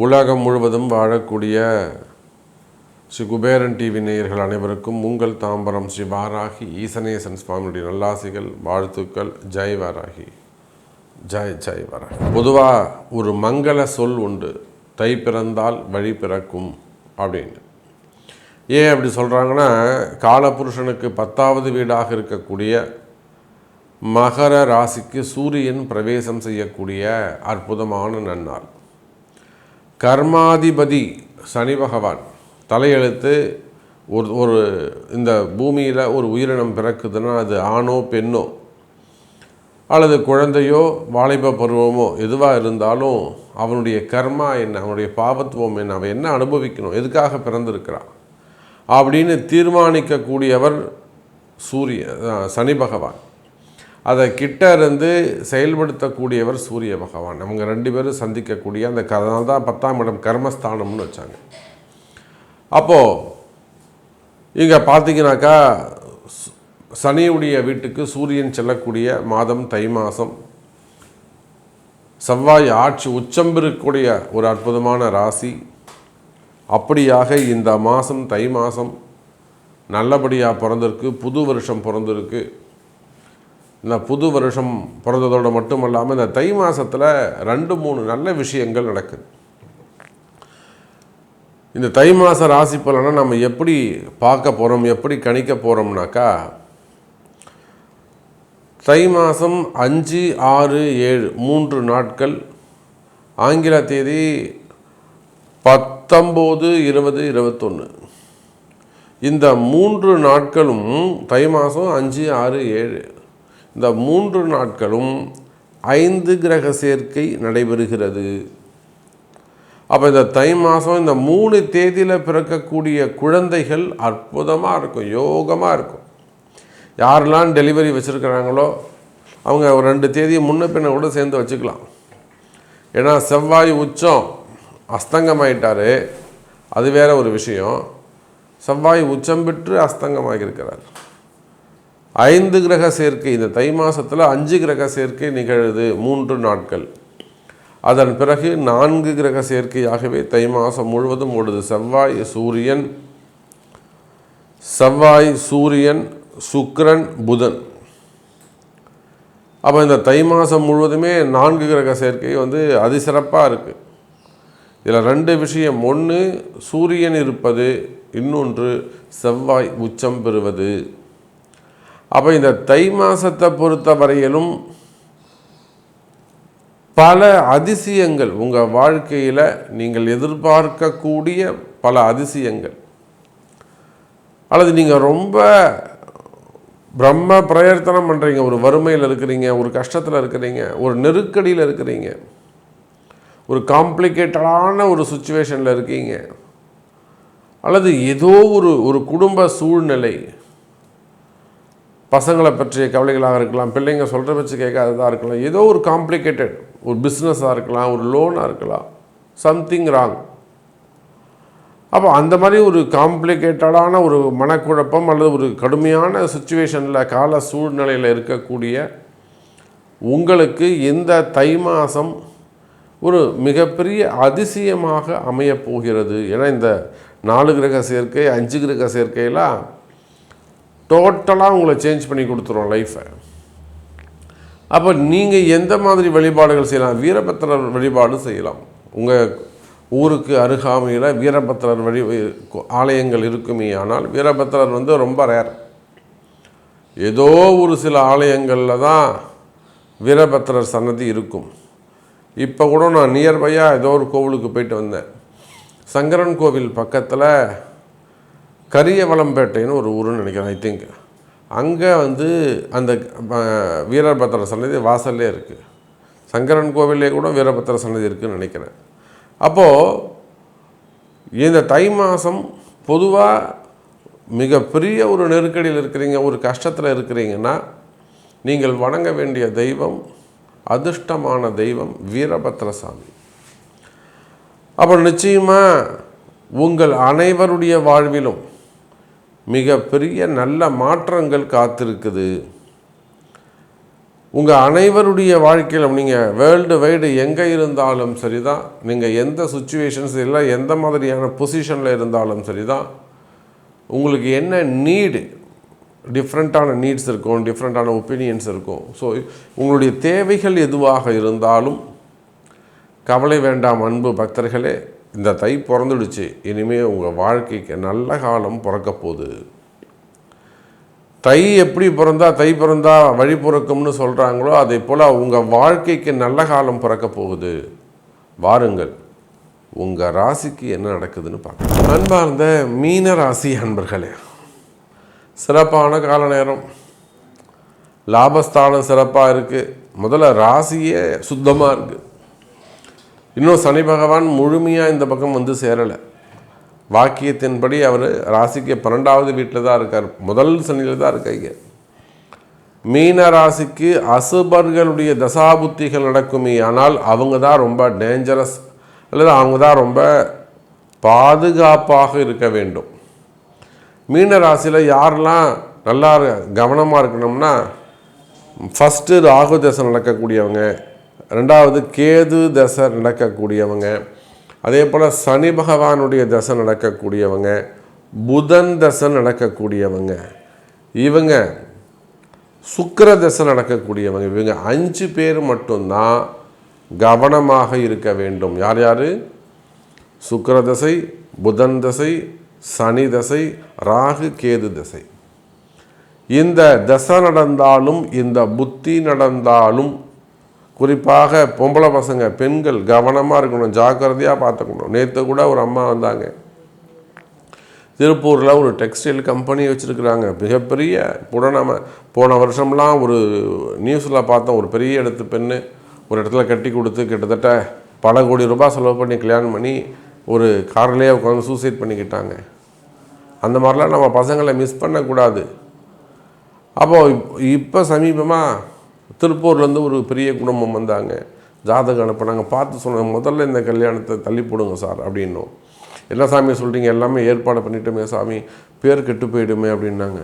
உலகம் முழுவதும் வாழக்கூடிய ஸ்ரீ குபேரன் டிவி நேயர்கள் அனைவருக்கும் உங்கள் தாம்பரம் ஸ்ரீ வாராகி ஈசனேசன் சுவாமியுடைய நல்லாசிகள், வாழ்த்துக்கள். ஜெய் வாராகி, ஜெய் ஜெய் வாராகி. பொதுவாக ஒரு மங்கள சொல் உண்டு, தை பிறந்தால் வழி பிறக்கும் அப்படின்னு. ஏன் அப்படி சொல்கிறாங்கன்னா, காலபுருஷனுக்கு 10வது வீடாக இருக்கக்கூடிய மகர ராசிக்கு சூரியன் பிரவேசம் செய்யக்கூடிய அற்புதமான நன்னாள். கர்மாதிபதி சனி பகவான் தலையெழுத்து ஒரு இந்த பூமியில் ஒரு உயிரினம் பிறக்குதுன்னா அது ஆணோ பெண்ணோ அல்லது குழந்தையோ வாலிப பருவமோ எதுவாக இருந்தாலும் அவனுடைய கர்மா என்ன, அவனுடைய பாவத்துவம் என்ன, அவன் என்ன அனுபவிக்கணும், எதுக்காக பிறந்திருக்கிறான் அப்படின்னு தீர்மானிக்கக்கூடியவர் சனி பகவான். அதை கிட்ட இருந்து செயல்படுத்தக்கூடியவர் சூரிய பகவான். அவங்க 2 பேரும் சந்திக்கக்கூடிய அந்த அதனால தான் 10ஆம் இடம் கர்மஸ்தானம்னு வச்சாங்க. அப்போது இங்கே பார்த்தீங்கன்னாக்கா சனியுடைய வீட்டுக்கு சூரியன் செல்லக்கூடிய மாதம் தை மாதம். செவ்வாய் ஆட்சி உச்சம் இருக்கக்கூடிய ஒரு அற்புதமான ராசி. அப்படியாக இந்த மாதம் தை மாதம் நல்லபடியாக பிறந்திருக்கு, புது வருஷம் பிறந்திருக்கு. இந்த புது வருஷம் பிறந்ததோடு மட்டும் இல்லாமல் இந்த தை மாதத்தில் 2-3 நல்ல விஷயங்கள் நடக்குது. இந்த தை மாத ராசி பலனை நம்ம எப்படி பார்க்க போகிறோம், எப்படி கணிக்க போகிறோம்னாக்கா, தை மாதம் 5, 6, 7 3 நாட்கள், ஆங்கில தேதி 19, 20, 21. இந்த 3 நாட்களும் தை மாதம் 5, 6, 7 இந்த 3 நாட்களும் 5 கிரக சேர்க்கை நடைபெறுகிறது. அப்போ இந்த தை மாதம் இந்த 3 தேதியில் பிறக்கக்கூடிய குழந்தைகள் அற்புதமாக இருக்கும், யோகமாக இருக்கும். யாரெல்லாம் டெலிவரி வச்சுருக்கிறாங்களோ அவங்க ஒரு 2 தேதியை முன்ன பின்ன கூட சேர்ந்து வச்சுக்கலாம். ஏன்னா செவ்வாய் உச்சம் அஸ்தங்கமாயிட்டார், அது வேற ஒரு விஷயம். செவ்வாய் உச்சம் பெற்று அஸ்தங்கமாகியிருக்கிறார். 5 கிரக சேர்க்கை இந்த தை மாதத்தில் 5 கிரக சேர்க்கை நிகழுது 3 நாட்கள். அதன் பிறகு 4 கிரக சேர்க்கையாகவே தை மாதம் முழுவதும் ஓடுது. செவ்வாய் சூரியன் சுக்கிரன் புதன். அப்போ இந்த தை மாதம் முழுவதுமே 4 கிரக சேர்க்கை அதிசிறப்பாக இருக்குது. இதில் 2 விஷயம், ஒன்று சூரியன் இருப்பது, இன்னொன்று செவ்வாய் உச்சம் பெறுவது. அப்போ இந்த தை மாதத்தை பொறுத்த வரையிலும் பல அதிசயங்கள் உங்கள் வாழ்க்கையில் நீங்கள் எதிர்பார்க்கக்கூடிய பல அதிசயங்கள், அல்லது நீங்கள் ரொம்ப பிரம்ம பிரயத்தனம் பண்ணுறீங்க, ஒரு வறுமையில் இருக்கிறீங்க, ஒரு கஷ்டத்தில் இருக்கிறீங்க, ஒரு நெருக்கடியில் இருக்கிறீங்க, ஒரு காம்ப்ளிகேட்டடான ஒரு சுச்சுவேஷனில் இருக்கீங்க, அல்லது ஏதோ ஒரு குடும்ப சூழ்நிலை, பசங்களை பற்றிய கவலைகளாக இருக்கலாம், பிள்ளைங்க சொல்கிற வச்சு கேட்காததாக இருக்கலாம், ஏதோ ஒரு காம்ப்ளிகேட்டட் ஒரு பிஸ்னஸாக இருக்கலாம், ஒரு லோனாக இருக்கலாம், சம்திங் ராங். அப்போ அந்த மாதிரி ஒரு காம்ப்ளிகேட்டடான ஒரு மனக்குழப்பம் அல்லது ஒரு கடுமையான சுச்சுவேஷனில் கால சூழ்நிலையில் இருக்கக்கூடிய உங்களுக்கு இந்த தை மாதம் ஒரு மிகப்பெரிய அதிசயமாக அமையப்போகிறது. ஏன்னா இந்த 4 கிரக சேர்க்கை 5 கிரக சேர்க்கையெல்லாம் டோட்டலாக உங்களை சேஞ்ச் பண்ணி கொடுத்துரும் லைஃப்பை. அப்போ நீங்கள் எந்த மாதிரி வழிபாடுகள் செய்யலாம்? வீரபத்திரர் வழிபாடு செய்யலாம். உங்கள் ஊருக்கு அருகாமையில் வீரபத்திரர் ஆலயங்கள் இருக்குமே. ஆனால் வீரபத்திரர் ரொம்ப ரேர். ஏதோ ஒரு சில ஆலயங்களில் தான் வீரபத்திரர் சன்னதி இருக்கும். இப்போ கூட நான் நியர்பையாக ஏதோ ஒரு கோவிலுக்கு போயிட்டு வந்தேன். சங்கரன் கோவில் பக்கத்தில் கரியவளம்பேட்டைன்னு ஒரு ஊருன்னு நினைக்கிறேன், ஐ திங்க். அங்கே அந்த வீரபத்திர சன்னதி வாசல்லே இருக்குது. சங்கரன் கோவிலே கூட வீரபத்திர சன்னதி இருக்குதுன்னு நினைக்கிறேன். அப்போது இந்த தை மாதம் பொதுவாக மிகப்பெரிய ஒரு நெருக்கடியில் இருக்கிறீங்க, ஒரு கஷ்டத்தில் இருக்கிறீங்கன்னா நீங்கள் வணங்க வேண்டிய தெய்வம், அதிர்ஷ்டமான தெய்வம் வீரபத்திர சாமி. அப்புறம் நிச்சயமாக உங்கள் அனைவருடைய வாழ்விலும் மிகப்பெரிய நல்ல மாற்றங்கள் காத்திருக்குது. உங்கள் அனைவருடைய வாழ்க்கையில் நீங்கள் வேர்ல்டு வைடு எங்கே இருந்தாலும் சரி தான், நீங்கள் எந்த சுச்சுவேஷன்ஸ் இல்லை எந்த மாதிரியான பொசிஷனில் இருந்தாலும் சரி தான், உங்களுக்கு என்ன நீடு, டிஃப்ரெண்ட்டான நீட்ஸ் இருக்கும், டிஃப்ரெண்ட்டான ஒப்பீனியன்ஸ் இருக்கும். ஸோ உங்களுடைய தேவைகள் எதுவாக இருந்தாலும் கவலை வேண்டாம் அன்பு பக்தர்களே. இந்த தை பிறந்துடுச்சு, இனிமேல் உங்கள் வாழ்க்கைக்கு நல்ல காலம் பிறக்க போகுது. தை எப்படி பிறந்தா தை பிறந்தா வழி பிறக்கும்னு சொல்கிறாங்களோ அதே போல் உங்கள் வாழ்க்கைக்கு நல்ல காலம் பிறக்க போகுது. வாருங்கள், உங்கள் ராசிக்கு என்ன நடக்குதுன்னு பார்க்கலாம். அன்பார்ந்த மீன ராசி அன்பர்களே, சிறப்பான கால நேரம், லாபஸ்தானம் சிறப்பாக இருக்குது. முதல்ல ராசியே சுத்தமாக இருக்குது. இன்னும் சனி பகவான் முழுமையாக இந்த பக்கம் வந்து சேரலை. வாக்கியத்தின்படி அவர் ராசிக்கு 12வது வீட்டில் தான் இருக்கார். முதல் சனியில் தான் இருக்காங்க. மீன ராசிக்கு அசுபர்களுடைய தசாபுத்திகள் நடக்குமே, ஆனால் அவங்க தான் ரொம்ப டேஞ்சரஸ், அல்லது அவங்க தான் ரொம்ப பாதுகாப்பாக இருக்க வேண்டும். மீன ராசியில் யாரெல்லாம் நல்லா கவனமாக இருக்கணும்னா, ஃபஸ்ட்டு ராகு தசை நடக்கக்கூடியவங்க, ரெண்டாவது கேது தசை நடக்கக்கூடியவங்க, அதே போல் சனி பகவானுடைய தசை நடக்கக்கூடியவங்க, புதன் தசை நடக்கக்கூடியவங்க, இவங்க சுக்கிர தசை நடக்கக்கூடியவங்க, இவங்க 5 பேர் மட்டும்தான் கவனமாக இருக்க வேண்டும். யார் யார்? சுக்கிர தசை, புதன் தசை, சனி தசை, ராகு கேது தசை. இந்த தசை நடந்தாலும் இந்த புத்தி நடந்தாலும் குறிப்பாக பொம்பளை பசங்க பெண்கள் கவனமாக இருக்கணும், ஜாக்கிரதையாக பார்த்துக்கணும். நேற்று கூட ஒரு அம்மா வந்தாங்க, திருப்பூரில் ஒரு டெக்ஸ்டைல் கம்பெனி வச்சுருக்குறாங்க, மிகப்பெரிய. கூட நம்ம போன வருஷம்லாம் ஒரு நியூஸில் பார்த்தோம், ஒரு பெரிய இடத்து பெண்ணு ஒரு இடத்துல கட்டி கொடுத்து கிட்டத்தட்ட பல கோடி ரூபாய் செலவு பண்ணி கல்யாணம் பண்ணி ஒரு கார்லேயே உட்காந்து சூசைட் பண்ணிக்கிட்டாங்க. அந்த மாதிரிலாம் நம்ம பசங்களை மிஸ் பண்ணக்கூடாது. அப்போது இப்போ சமீபமாக திருப்பூர்லேருந்து ஒரு பெரிய குடும்பம் வந்தாங்க, ஜாதகம் அனுப்பினாங்க. பார்த்து சொன்னாங்க, முதல்ல இந்த கல்யாணத்தை தள்ளி போடுங்க சார் அப்படின்னோம். என்ன சாமி சொல்கிறீங்க, எல்லாமே ஏற்பாடு பண்ணிட்டோமே சாமி, பேர் கெட்டு போயிடுமே அப்படின்னாங்க.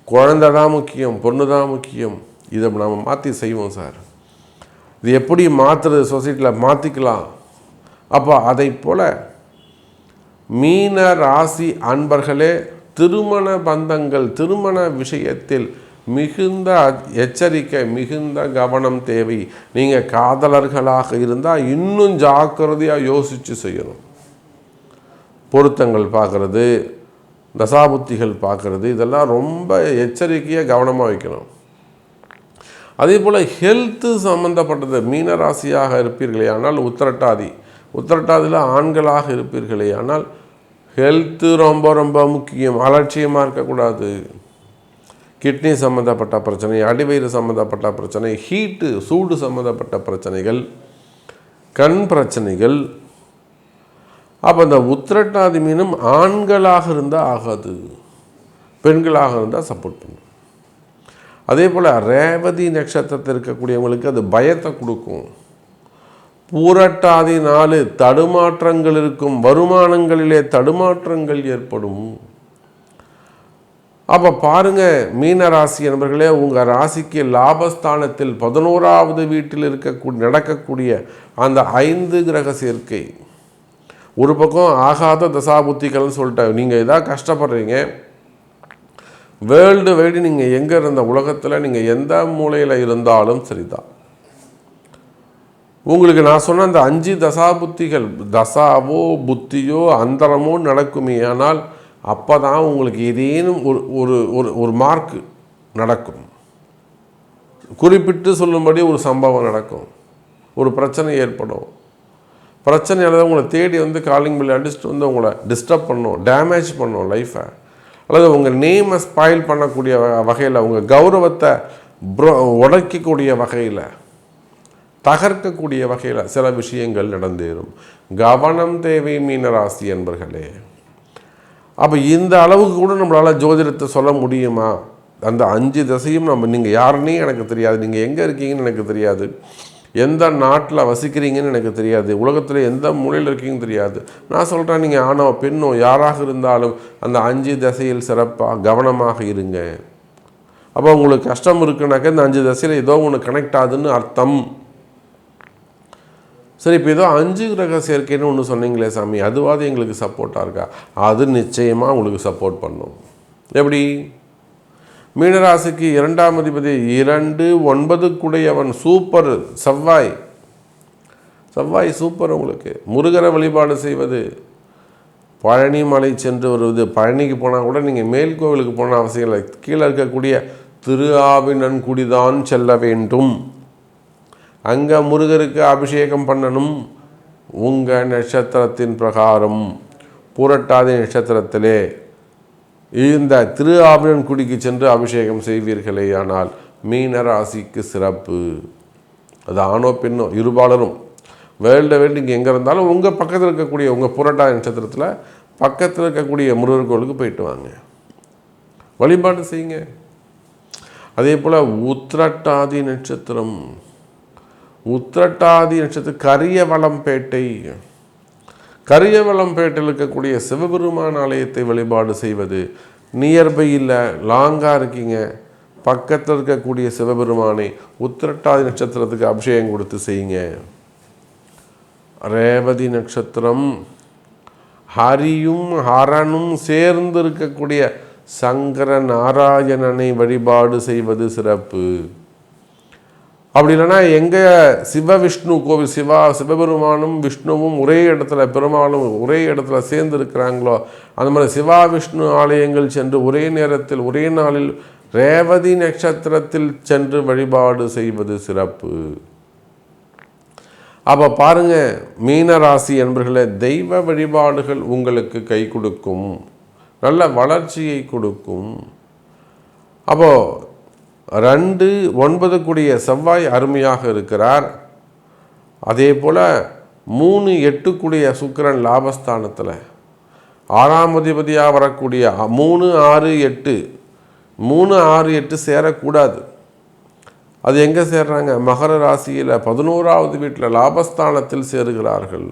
குழந்தை தான் முக்கியம், பொண்ணு தான் முக்கியம், இதை நம்ம மாற்றி செய்வோம் சார். இது எப்படி மாற்றுறது, சொசைட்டியில் மாற்றிக்கலாம். அப்போ அதை போல் மீன ராசி அன்பர்களே, திருமண பந்தங்கள், திருமண விஷயத்தில் மிகுந்த எச்சரிக்கை, மிகுந்த கவனம் தேவை. நீங்கள் காதலர்களாக இருந்தால் இன்னும் ஜாக்கிரதையாக யோசித்து செய்யணும். பொருத்தங்கள் பார்க்குறது, தசாபுத்திகள் பார்க்குறது, இதெல்லாம் ரொம்ப எச்சரிக்கையாக கவனமாக வைக்கணும். அதே போல் ஹெல்த்து சம்மந்தப்பட்டது மீனராசியாக இருப்பீர்களே ஆனால் உத்திரட்டாதியில் ஆண்களாக இருப்பீர்களே ஆனால் ஹெல்த்து ரொம்ப ரொம்ப முக்கியம். அலட்சியமாக இருக்கக்கூடாது. கிட்னி சம்மந்தப்பட்ட பிரச்சனை, அடிவயிறு சம்மந்தப்பட்ட பிரச்சனை, ஹீட்டு சூடு சம்மந்தப்பட்ட பிரச்சனைகள், கண் பிரச்சனைகள். அப்போ இந்த உத்திரட்டாதி மீனும் ஆண்களாக இருந்தால் ஆகாது, பெண்களாக இருந்தால் சப்போர்ட் பண்ணும். அதே போல் ரேவதி நட்சத்திரத்தில் இருக்கக்கூடியவங்களுக்கு அது பயத்தை கொடுக்கும். பூரட்டாதி 4 தடுமாற்றங்கள் இருக்கும், வருமானங்களிலே தடுமாற்றங்கள் ஏற்படும். அப்போ பாருங்கள் மீனராசி என்பர்களே, உங்கள் ராசிக்கு லாபஸ்தானத்தில் 11வது வீட்டில் நடக்கக்கூடிய அந்த 5 கிரக சேர்க்கை. ஒரு பக்கம் ஆகாத தசாபுத்திகள்னு சொல்லிட்டேன். நீங்கள் எதாவது கஷ்டப்படுறீங்க, வேர்ல்டு வைடு நீங்கள் எங்கே இருந்த உலகத்தில் நீங்கள் எந்த மூலையில் இருந்தாலும் சரிதான், உங்களுக்கு நான் சொன்ன அந்த 5 தசாபுத்திகள், தசாவோ புத்தியோ அந்தரமோ நடக்குமே. ஆனால் அப்போ தான் உங்களுக்கு ஏதேனும் ஒரு மார்க்கு நடக்கும். குறிப்பிட்டு சொல்லும்படி ஒரு சம்பவம் நடக்கும், ஒரு பிரச்சனை ஏற்படும். பிரச்சனையால் உங்களை தேடி வந்து காலிங் பில் அடிச்சுட்டு வந்து உங்களை டிஸ்டர்ப் பண்ணணும், டேமேஜ் பண்ணணும் லைஃப்பை, அல்லது உங்கள் நேமை ஸ்பாயில் பண்ணக்கூடிய வகையில், உங்கள் கௌரவத்தை உடைக்கக்கூடிய வகையில், தகர்க்கக்கூடிய வகையில் சில விஷயங்கள் நடந்தேறும். கவனம் தேவை மீனராசி என்பர்களே. அப்போ இந்த அளவுக்கு கூட நம்மளால் ஜோதிடத்தை சொல்ல முடியுமா? அந்த 5 திசையும் நீங்கள் யாருன்னே எனக்கு தெரியாது, நீங்கள் எங்கே இருக்கீங்கன்னு எனக்கு தெரியாது, எந்த நாட்டில் வசிக்கிறீங்கன்னு எனக்கு தெரியாது, உலகத்தில் எந்த மூலையில் இருக்கீங்கன்னு தெரியாது. நான் சொல்கிறேன், நீங்கள் ஆணோ பெண்ணோ யாராக இருந்தாலும் அந்த 5 திசையில் சிறப்பாக கவனமாக இருங்க. அப்போ உங்களுக்கு கஷ்டம் இருக்குனாக்கா இந்த 5 திசையில் ஏதோ ஒன்று கனெக்ட் ஆகுதுன்னு அர்த்தம். சரி, இப்போ ஏதோ 5 கிரக சேர்க்கைன்னு ஒன்று சொன்னீங்களே சாமி, அதுவாது எங்களுக்கு சப்போர்ட்டாக இருக்கா? அது நிச்சயமாக உங்களுக்கு சப்போர்ட் பண்ணும். எப்படி? மீனராசிக்கு 2ஆம் அதிபதி 2, 9 சூப்பர். செவ்வாய் சூப்பர். உங்களுக்கு முருகரை வழிபாடு செய்வது, பழனி மலை சென்று வருவது. பழனிக்கு போனால் கூட நீங்கள் மேல் கோவிலுக்கு போன அவசியம் இல்லை, கீழே இருக்கக்கூடிய திருஆவினன்குடிதான் செல்ல வேண்டும். அங்கே முருகருக்கு அபிஷேகம் பண்ணணும். உங்கள் நட்சத்திரத்தின் பிரகாரம் புரட்டாதி நட்சத்திரத்திலே இந்த திருஆவினன்குடிக்கு சென்று அபிஷேகம் செய்வீர்களே ஆனால் மீன ராசிக்கு சிறப்பு. அது ஆணோ பெண்ணோ இருபாலரும் வேர்ல்டு இங்கே எங்கே இருந்தாலும் உங்கள் பக்கத்தில் இருக்கக்கூடிய உங்கள் புரட்டாதி நட்சத்திரத்தில் பக்கத்தில் இருக்கக்கூடிய முருகர் கோவிலுக்கு போயிட்டு வாங்க, வழிபாடு செய்யுங்க. அதே போல் உத்திரட்டாதி நட்சத்திரம் கரியவளம்பேட்டையில் இருக்கக்கூடிய சிவபெருமான் ஆலயத்தை வழிபாடு செய்வது. நியர்பை இல்லை, லாங்காக இருக்கீங்க, பக்கத்தில் இருக்கக்கூடிய சிவபெருமானை உத்திரட்டாதி நட்சத்திரத்துக்கு அபிஷேகம் கொடுத்து செய்யுங்க. ரேவதி நட்சத்திரம் ஹரியும் ஹரனும் சேர்ந்து இருக்கக்கூடிய சங்கர நாராயணனை வழிபாடு செய்வது சிறப்பு. அப்படி இல்லைன்னா எங்கே சிவவிஷ்ணு கோவில், சிவபெருமானும் விஷ்ணுவும் ஒரே இடத்துல, பெருமாளும் ஒரே இடத்துல சேர்ந்து இருக்கிறாங்களோ அந்த மாதிரி சிவா விஷ்ணு ஆலயங்கள் சென்று ஒரே நேரத்தில் ஒரே நாளில் ரேவதி நட்சத்திரத்தில் சென்று வழிபாடு செய்வது சிறப்பு. அப்போ பாருங்கள் மீனராசி என்பர்களே, தெய்வ வழிபாடுகள் உங்களுக்கு கை கொடுக்கும், நல்ல வளர்ச்சியை கொடுக்கும். அப்போது 2, 9 செவ்வாய் அருமையாக இருக்கிறார். அதே போல் 3, 8 சுக்கிரன் லாபஸ்தானத்தில் 6ஆம் அதிபதியாக வரக்கூடிய 3, 6, 8 3, 6, 8 சேரக்கூடாது. அது எங்கே சேர்றாங்க? மகர ராசியில் 11ஆவது வீட்டில் லாபஸ்தானத்தில் சேருகிறார்கள்.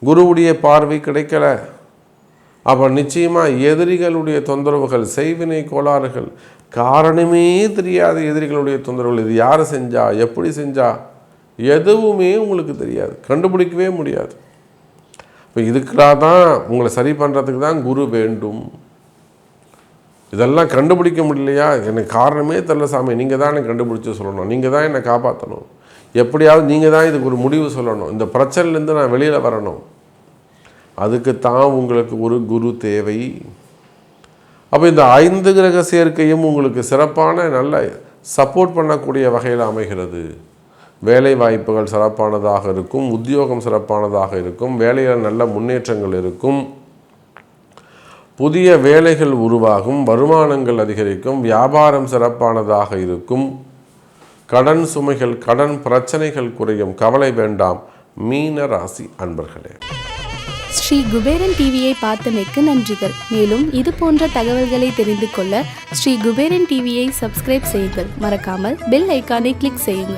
குருவுடைய பார்வை கிடைக்கல. அப்போ நிச்சயமாக எதிரிகளுடைய தொந்தரவுகள், செய்வினை கோளாறுகள், காரணமே தெரியாத எதிரிகளுடைய தொந்தரவுகள், இது யார் செஞ்சா, எப்படி செஞ்சா, எதுவுமே உங்களுக்கு தெரியாது, கண்டுபிடிக்கவே முடியாது. இப்போ இதுக்காக தான் உங்களை சரி பண்ணுறதுக்கு தான் குரு வேண்டும். இதெல்லாம் கண்டுபிடிக்க முடியலையா, எனக்கு காரணமே தெரியல சாமி, நீங்கள் தான் எனக்கு கண்டுபிடிச்சி சொல்லணும், நீங்கள் தான் என்னை காப்பாற்றணும், எப்படியாவது நீங்கள் தான் இதுக்கு ஒரு முடிவு சொல்லணும், இந்த பிரச்சனையிலேருந்து நான் வெளியில் வரணும். அதுக்குத்தான் உங்களுக்கு ஒரு குரு தேவை. அப்போ இந்த 5 கிரக சேர்க்கையும் உங்களுக்கு சிறப்பான நல்ல சப்போர்ட் பண்ணக்கூடிய வகையில் அமைகிறது. வேலை வாய்ப்புகள் சிறப்பானதாக இருக்கும், உத்தியோகம் சிறப்பானதாக இருக்கும், வேலையில் நல்ல முன்னேற்றங்கள் இருக்கும், புதிய வேலைகள் உருவாகும், வருமானங்கள் அதிகரிக்கும், வியாபாரம் சிறப்பானதாக இருக்கும், கடன் சுமைகள், கடன் பிரச்சனைகள் குறையும். கவலை வேண்டாம் மீன ராசி அன்பர்களே. ஸ்ரீ குபேரன் டிவியை பார்த்தமைக்கு நன்றிகள். மேலும் இது போன்ற தகவல்களை தெரிந்து கொள்ள ஸ்ரீ குபேரன் டிவியை சப்ஸ்கிரைப் செய்யுங்கள். மறக்காமல் பெல் ஐக்கானை கிளிக் செய்யுங்கள்.